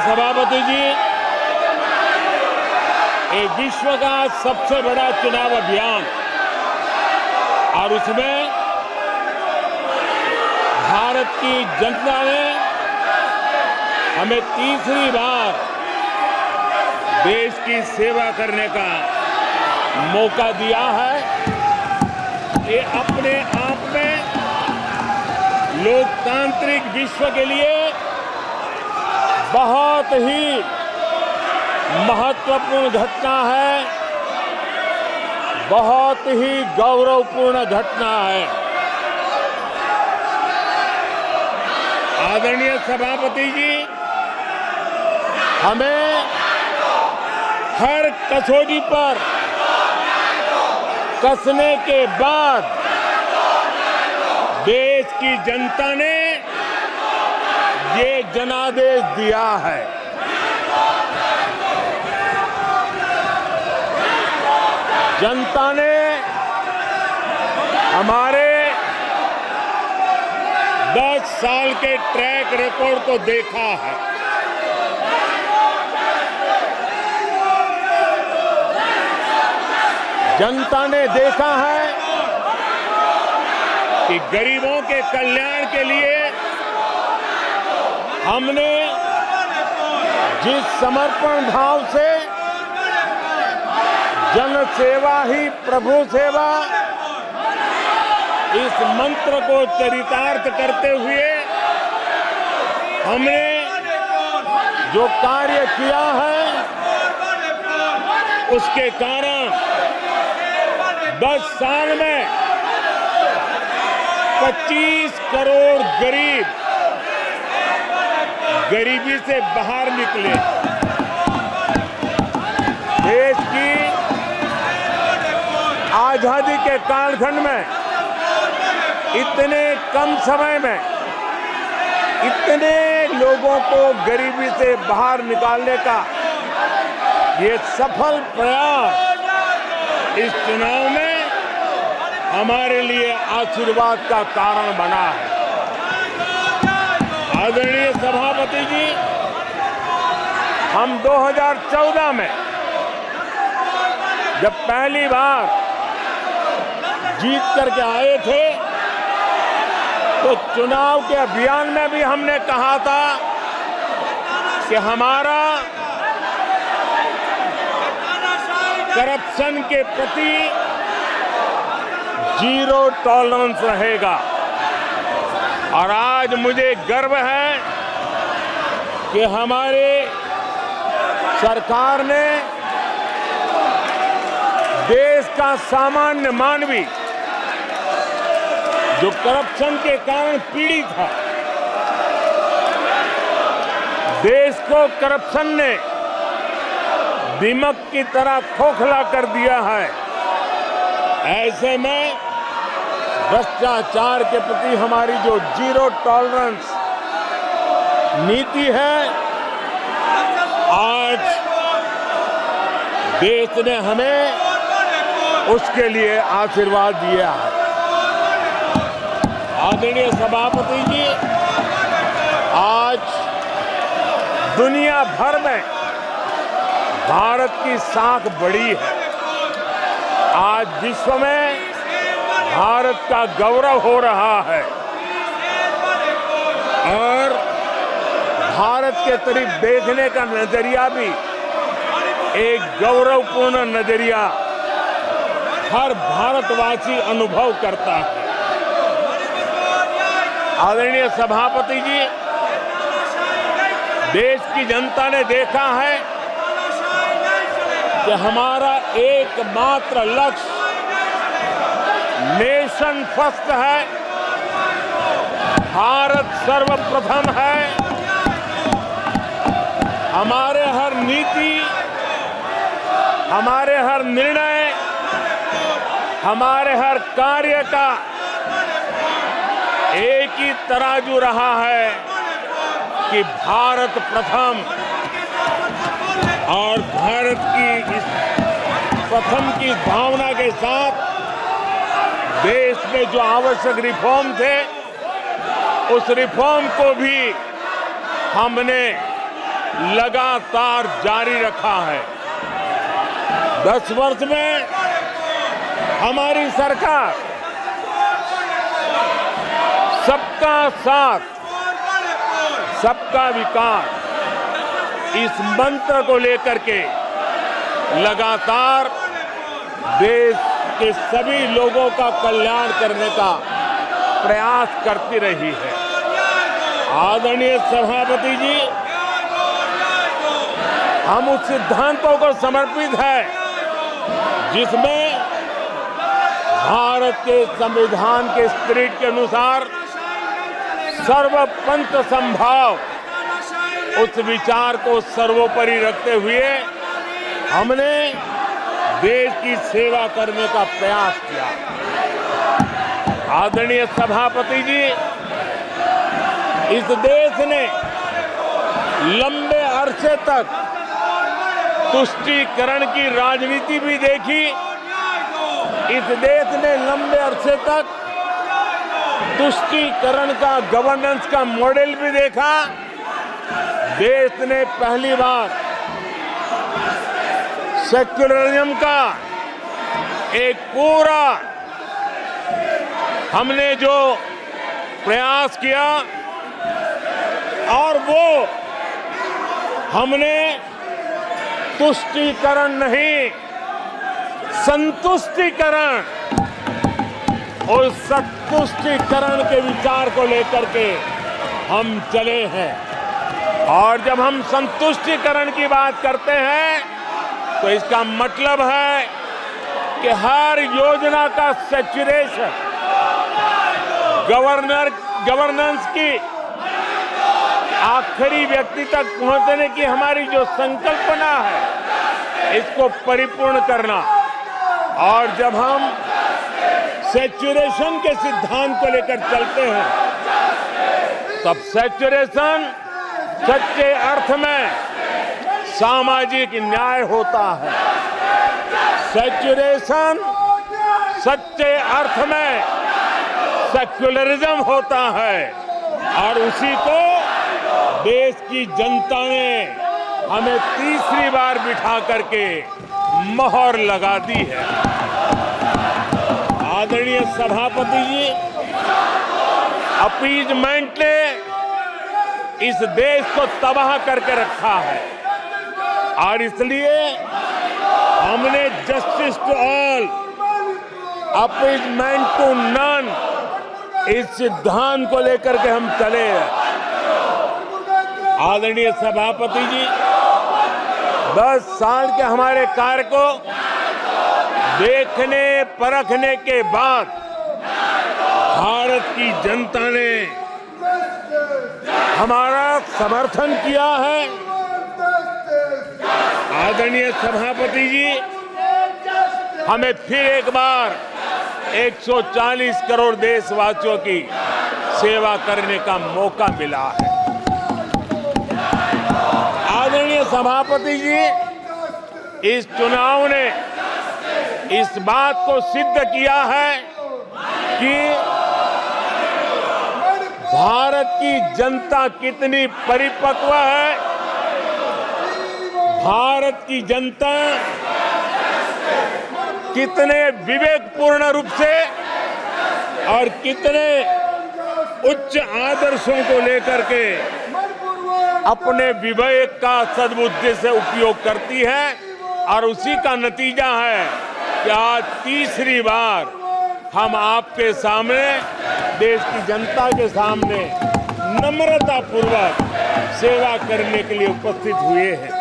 सभापति जी, ये विश्व का सबसे बड़ा चुनाव अभियान और उसमें भारत की जनता ने हमें तीसरी बार देश की सेवा करने का मौका दिया है। ये अपने आप में लोकतांत्रिक विश्व के लिए बहुत ही महत्वपूर्ण घटना है, बहुत ही गौरवपूर्ण घटना है। आदरणीय सभापति जी, हमें हर कसौटी पर कसने के बाद देश की जनता ने ये जनादेश दिया है। जनता ने हमारे 10 साल के ट्रैक रिकॉर्ड को देखा है। जनता ने देखा है कि गरीबों के कल्याण के लिए हमने जिस समर्पण भाव से जन सेवा ही प्रभु सेवा इस मंत्र को चरितार्थ करते हुए हमने जो कार्य किया है, उसके कारण 10 साल में 25 करोड़ गरीब गरीबी से बाहर निकले। देश की आजादी के कालखंड में इतने कम समय में इतने लोगों को गरीबी से बाहर निकालने का ये सफल प्रयास इस चुनाव में हमारे लिए आशीर्वाद का कारण बना है। आदरणीय सभापति जी, हम 2014 में जब पहली बार जीत करके आए थे तो चुनाव के अभियान में भी हमने कहा था कि हमारा करप्शन के प्रति जीरो टॉलरेंस रहेगा। और आज मुझे गर्व है कि हमारे सरकार ने देश का सामान्य मानवी जो करप्शन के कारण पीड़ित था, देश को करप्शन ने दीमक की तरह खोखला कर दिया है। ऐसे में भ्रष्टाचार के प्रति हमारी जो जीरो टॉलरेंस नीति है, आज देश ने हमें उसके लिए आशीर्वाद दिया है। आदरणीय सभापति जी, आज दुनिया भर में भारत की साख बढ़ी है। आज विश्व में भारत का गौरव हो रहा है और भारत के तरफ देखने का नजरिया भी एक गौरवपूर्ण नजरिया हर भारतवासी अनुभव करता है। आदरणीय सभापति जी, देश की जनता ने देखा है कि हमारा एकमात्र लक्ष्य नेशन फर्स्ट है, भारत सर्वप्रथम है। हमारे हर नीति, हमारे हर निर्णय, हमारे हर कार्य का एक ही तराजू रहा है कि भारत प्रथम, और भारत की इस प्रथम की भावना के साथ देश में जो आवश्यक रिफॉर्म थे, उस रिफॉर्म को भी हमने लगातार जारी रखा है। 10 वर्ष में हमारी सरकार सबका साथ, सबका विकास इस मंत्र को लेकर के लगातार देश के सभी लोगों का कल्याण करने का प्रयास करती रही है। आदरणीय सभापति जी, हम उस सिद्धांतों को समर्पित है जिसमें भारत के संविधान के स्पिरिट के अनुसार सर्वपंथ संभाव, उस विचार को सर्वोपरि रखते हुए हमने देश की सेवा करने का प्रयास किया। आदरणीय सभापति जी, इस देश ने लंबे अरसे तक तुष्टीकरण की राजनीति भी देखी। इस देश ने लंबे अरसे तक तुष्टीकरण का गवर्नेंस का मॉडल भी देखा। देश ने पहली बार सेक्युलरिज्म का एक पूरा हमने जो प्रयास किया और वो हमने तुष्टीकरण नहीं, संतुष्टीकरण और संतुष्टीकरण के विचार को लेकर के हम चले हैं। और जब हम संतुष्टीकरण की बात करते हैं तो इसका मतलब है कि हर योजना का सैचुरेशन, गवर्नेंस की आखिरी व्यक्ति तक पहुंचने की हमारी जो संकल्पना है, इसको परिपूर्ण करना। और जब हम सैचुरेशन के सिद्धांत को लेकर चलते हैं, तब सैचुरेशन सच्चे अर्थ में सामाजिक न्याय होता है। सैचुरेशन सच्चे अर्थ में सेक्युलरिज्म होता है। और उसी को देश की जनता ने हमें तीसरी बार बिठा करके मोहर लगा दी है। आदरणीय सभापति जी, अपीजमेंट ने इस देश को तबाह करके रखा है और इसलिए हमने justice to all, appeasement to none, इस सिद्धांत को लेकर के हम चले हैं। आदरणीय सभापति जी, 10 साल के हमारे कार्य को देखने परखने के बाद भारत की जनता ने हमारा समर्थन किया है। आदरणीय सभापति जी, हमें फिर एक बार 140 करोड़ देशवासियों की सेवा करने का मौका मिला है। आदरणीय सभापति जी, इस चुनाव ने इस बात को सिद्ध किया है कि भारत की जनता कितनी परिपक्व है। भारत की जनता कितने विवेकपूर्ण रूप से और कितने उच्च आदर्शों को लेकर के अपने विवेक का सद्बुद्धि से उपयोग करती है। और उसी का नतीजा है कि आज तीसरी बार हम आपके सामने, देश की जनता के सामने नम्रतापूर्वक सेवा करने के लिए उपस्थित हुए हैं।